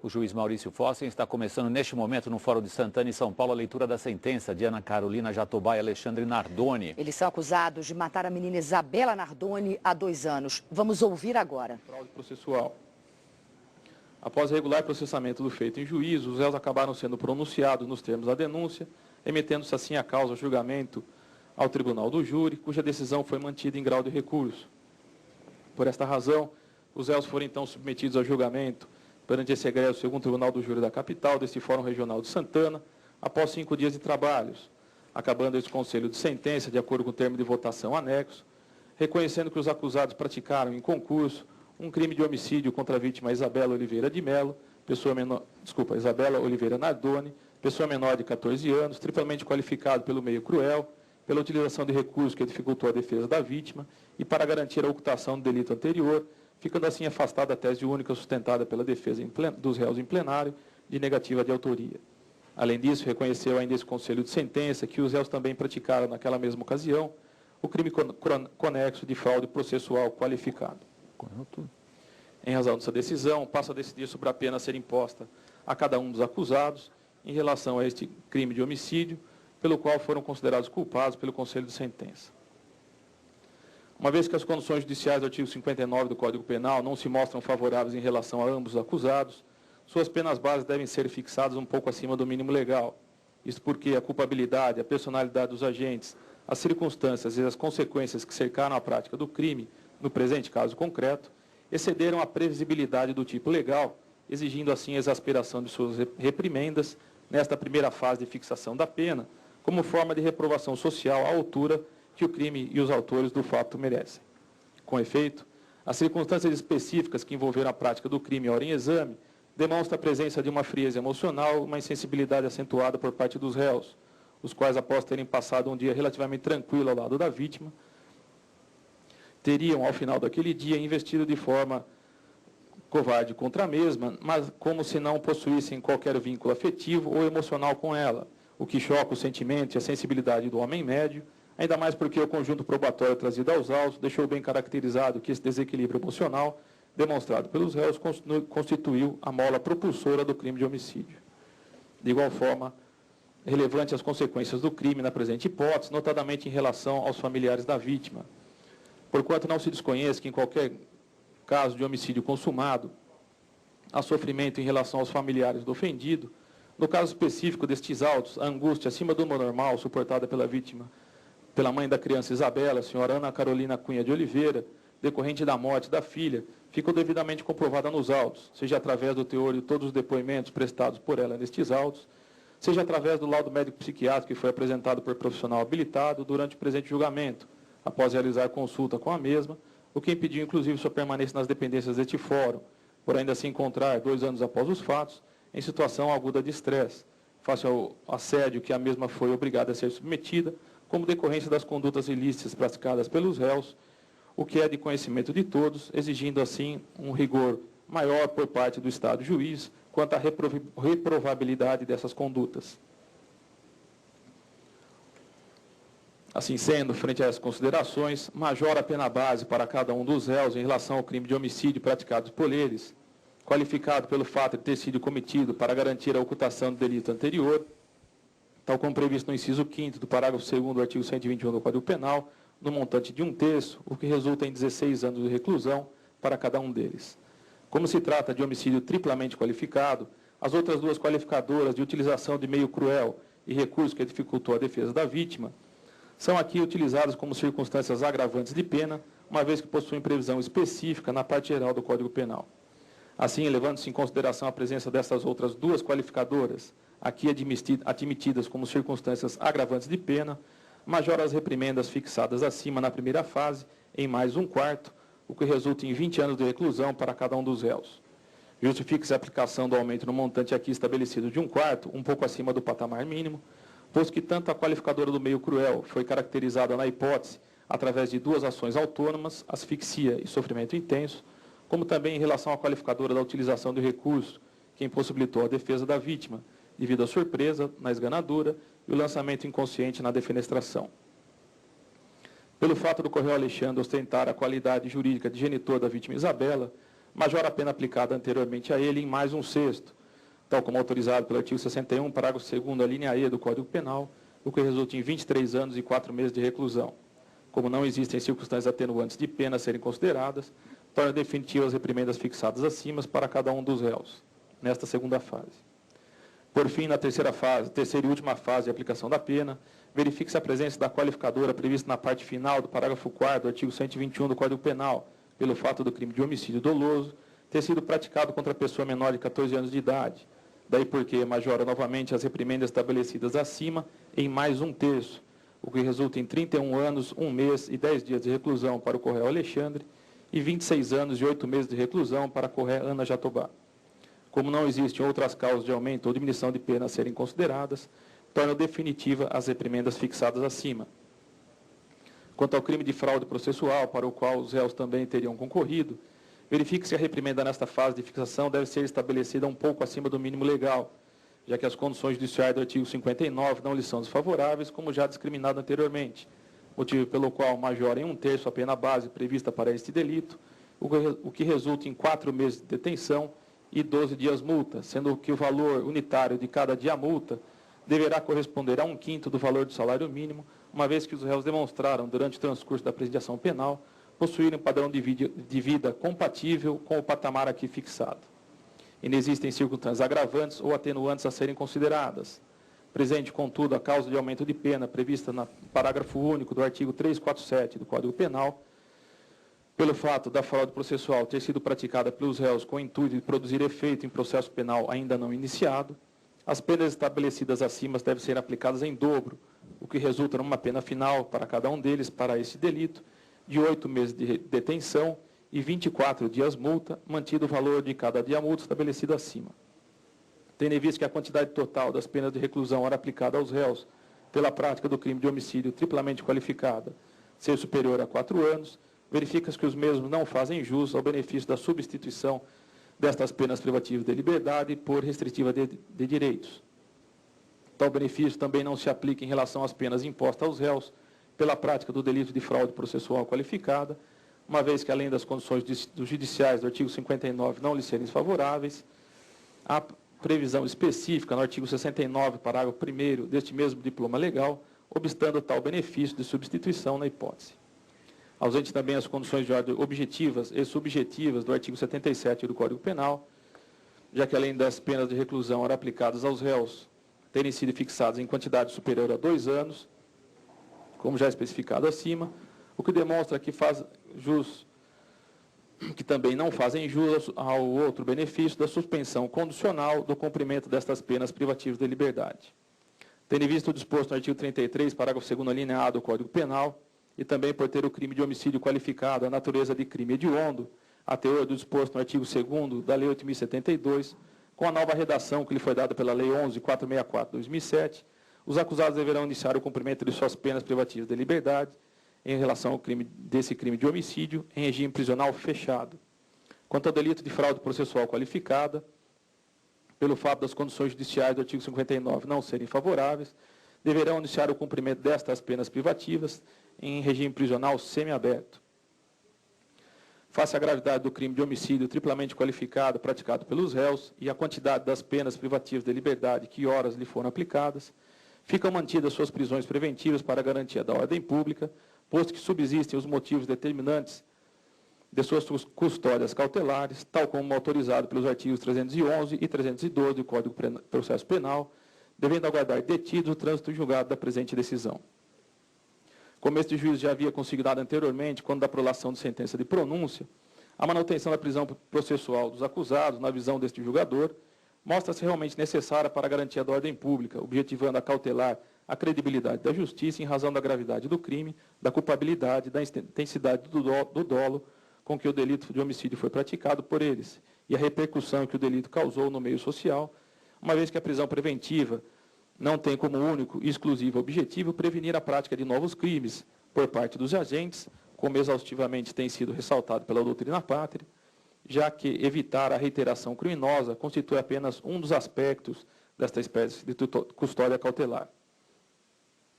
O juiz Maurício Fossen está começando neste momento no Fórum de Santana, em São Paulo, a leitura da sentença de Ana Carolina Jatobá e Alexandre Nardoni. Eles são acusados de matar a menina Isabela Nardoni há 2 anos. Vamos ouvir agora. Fraude processual. Após regular processamento do feito em juízo, os réus acabaram sendo pronunciados nos termos da denúncia, remetendo-se assim a causa ao julgamento ao Tribunal do Júri, cuja decisão foi mantida em grau de recurso. Por esta razão, os réus foram então submetidos ao julgamento perante esse egresso segundo Tribunal do Júri da capital, deste Fórum Regional de Santana, após 5 dias de trabalhos, acabando esse conselho de sentença, de acordo com o termo de votação anexo, reconhecendo que os acusados praticaram em concurso um crime de homicídio contra a vítima Isabela Oliveira de Melo, Isabela Oliveira Nardoni, pessoa menor de 14 anos, triplamente qualificado pelo meio cruel, pela utilização de recursos que dificultou a defesa da vítima e para garantir a ocultação do delito anterior, ficando assim afastada a tese única sustentada pela defesa dos réus em plenário de negativa de autoria. Além disso, reconheceu ainda esse conselho de sentença que os réus também praticaram naquela mesma ocasião o crime conexo de fraude processual qualificado. Em razão dessa decisão, passa a decidir sobre a pena a ser imposta a cada um dos acusados em relação a este crime de homicídio, pelo qual foram considerados culpados pelo Conselho de Sentença. Uma vez que as condições judiciais do artigo 59 do Código Penal não se mostram favoráveis em relação a ambos os acusados, suas penas básicas devem ser fixadas um pouco acima do mínimo legal. Isso porque a culpabilidade, a personalidade dos agentes, as circunstâncias e as consequências que cercaram a prática do crime, no presente caso concreto, excederam a previsibilidade do tipo legal, exigindo assim a exasperação de suas reprimendas nesta primeira fase de fixação da pena, como forma de reprovação social à altura que o crime e os autores do fato merecem. Com efeito, as circunstâncias específicas que envolveram a prática do crime ora em exame demonstram a presença de uma frieza emocional, uma insensibilidade acentuada por parte dos réus, os quais, após terem passado um dia relativamente tranquilo ao lado da vítima, teriam, ao final daquele dia, investido de forma covarde contra a mesma, mas como se não possuíssem qualquer vínculo afetivo ou emocional com ela, o que choca o sentimento e a sensibilidade do homem médio, ainda mais porque o conjunto probatório trazido aos autos deixou bem caracterizado que esse desequilíbrio emocional, demonstrado pelos réus, constituiu a mola propulsora do crime de homicídio. De igual forma, relevante as consequências do crime na presente hipótese, notadamente em relação aos familiares da vítima. Porquanto não se desconhece que em qualquer caso de homicídio consumado, há sofrimento em relação aos familiares do ofendido. No caso específico destes autos, a angústia acima do normal suportada pela vítima, pela mãe da criança Isabela, a senhora Ana Carolina Cunha de Oliveira, decorrente da morte da filha, ficou devidamente comprovada nos autos, seja através do teor de todos os depoimentos prestados por ela nestes autos, seja através do laudo médico-psiquiátrico que foi apresentado por profissional habilitado durante o presente julgamento, após realizar consulta com a mesma, o que impediu inclusive sua permanência nas dependências deste fórum, por ainda se encontrar, 2 anos após os fatos, em situação aguda de estresse, face ao assédio que a mesma foi obrigada a ser submetida, como decorrência das condutas ilícitas praticadas pelos réus, o que é de conhecimento de todos, exigindo assim um rigor maior por parte do Estado juiz quanto à reprovabilidade dessas condutas. Assim sendo, frente a essas considerações, majora a pena base para cada um dos réus em relação ao crime de homicídio praticado por eles, qualificado pelo fato de ter sido cometido para garantir a ocultação do delito anterior, tal como previsto no inciso 5º do parágrafo 2º do artigo 121 do Código Penal, no montante de 1/3, o que resulta em 16 anos de reclusão para cada um deles. Como se trata de homicídio triplamente qualificado, as outras 2 qualificadoras de utilização de meio cruel e recurso que dificultou a defesa da vítima são aqui utilizadas como circunstâncias agravantes de pena, uma vez que possuem previsão específica na parte geral do Código Penal. Assim, levando-se em consideração a presença dessas outras 2 qualificadoras, aqui admitidas como circunstâncias agravantes de pena, majora as reprimendas fixadas acima na primeira fase em mais 1/4, o que resulta em 20 anos de reclusão para cada um dos réus. Justifica-se a aplicação do aumento no montante aqui estabelecido de 1/4, um pouco acima do patamar mínimo, posto que tanto a qualificadora do meio cruel foi caracterizada na hipótese através de 2 ações autônomas, asfixia e sofrimento intenso, como também em relação à qualificadora da utilização do recurso, que impossibilitou a defesa da vítima, devido à surpresa na esganadura e o lançamento inconsciente na defenestração. Pelo fato do Correio Alexandre ostentar a qualidade jurídica de genitor da vítima Isabela, majora a pena aplicada anteriormente a ele em mais um sexto, tal como autorizado pelo artigo 61, parágrafo 2º, a linha E do Código Penal, o que resulta em 23 anos e 4 meses de reclusão. Como não existem circunstâncias atenuantes de pena a serem consideradas, torna definitivas as reprimendas fixadas acima para cada um dos réus, nesta segunda fase. Por fim, na terceira e última fase de aplicação da pena, verifique-se a presença da qualificadora prevista na parte final do parágrafo 4º do artigo 121 do Código Penal, pelo fato do crime de homicídio doloso ter sido praticado contra a pessoa menor de 14 anos de idade. Daí porque majora novamente as reprimendas estabelecidas acima em mais um terço, o que resulta em 31 anos, 1 mês e 10 dias de reclusão para o co-réu Alexandre e 26 anos e 8 meses de reclusão para a co-ré Ana Jatobá. Como não existem outras causas de aumento ou diminuição de pena a serem consideradas, torna definitiva as reprimendas fixadas acima. Quanto ao crime de fraude processual, para o qual os réus também teriam concorrido, verifique-se que a reprimenda nesta fase de fixação deve ser estabelecida um pouco acima do mínimo legal, já que as condições judiciais do artigo 59 não lhes são desfavoráveis, como já discriminado anteriormente, motivo pelo qual majora em 1/3 a pena base prevista para este delito, o que resulta em 4 meses de detenção e 12 dias multa, sendo que o valor unitário de cada dia multa deverá corresponder a 1/5 do valor do salário mínimo, uma vez que os réus demonstraram, durante o transcurso da presidiação penal, possuírem um padrão de vida compatível com o patamar aqui fixado. Inexistem circunstâncias agravantes ou atenuantes a serem consideradas. Presente, contudo, a causa de aumento de pena prevista no parágrafo único do artigo 347 do Código Penal, pelo fato da fraude processual ter sido praticada pelos réus com o intuito de produzir efeito em processo penal ainda não iniciado, as penas estabelecidas acima devem ser aplicadas em dobro, o que resulta numa pena final para cada um deles para esse delito de 8 meses de detenção e 24 dias multa, mantido o valor de cada dia multa estabelecido acima. Tendo em vista que a quantidade total das penas de reclusão era aplicada aos réus pela prática do crime de homicídio triplamente qualificada ser superior a 4 anos, verifica-se que os mesmos não fazem jus ao benefício da substituição destas penas privativas de liberdade por restritiva de direitos. Tal benefício também não se aplica em relação às penas impostas aos réus pela prática do delito de fraude processual qualificada, uma vez que, além das condições judiciais do artigo 59 não lhes serem favoráveis, há previsão específica no artigo 69, parágrafo 1º deste mesmo diploma legal, obstando tal benefício de substituição na hipótese. Ausente também as condições de ordem objetivas e subjetivas do artigo 77 do Código Penal, já que, além das penas de reclusão ora aplicadas aos réus terem sido fixadas em quantidade superior a 2 anos, como já especificado acima, o que demonstra que também não fazem jus ao outro benefício da suspensão condicional do cumprimento destas penas privativas de liberdade. Tendo em vista o disposto no artigo 33, parágrafo 2º, linha A do Código Penal, e também por ter o crime de homicídio qualificado a natureza de crime hediondo, a teor do disposto no artigo 2º da Lei 8.072, com a nova redação que lhe foi dada pela Lei 11.464 de 2007, os acusados deverão iniciar o cumprimento de suas penas privativas de liberdade em relação ao desse crime de homicídio em regime prisional fechado. Quanto ao delito de fraude processual qualificada, pelo fato das condições judiciais do artigo 59 não serem favoráveis, deverão iniciar o cumprimento destas penas privativas em regime prisional semiaberto. Face à gravidade do crime de homicídio triplamente qualificado praticado pelos réus e a quantidade das penas privativas de liberdade que horas lhe foram aplicadas, ficam mantidas suas prisões preventivas para a garantia da ordem pública, posto que subsistem os motivos determinantes de suas custódias cautelares, tal como autorizado pelos artigos 311 e 312 do Código de Processo Penal, devendo aguardar detidos o trânsito julgado da presente decisão. Como este juízo já havia consignado anteriormente, quando da prolação de sentença de pronúncia, a manutenção da prisão processual dos acusados, na visão deste julgador, mostra-se realmente necessária para a garantia da ordem pública, objetivando a cautelar a credibilidade da justiça em razão da gravidade do crime, da culpabilidade, da intensidade do dolo com que o delito de homicídio foi praticado por eles e a repercussão que o delito causou no meio social, uma vez que a prisão preventiva não tem como único e exclusivo objetivo prevenir a prática de novos crimes por parte dos agentes, como exaustivamente tem sido ressaltado pela doutrina pátria, já que evitar a reiteração criminosa constitui apenas um dos aspectos desta espécie de custódia cautelar.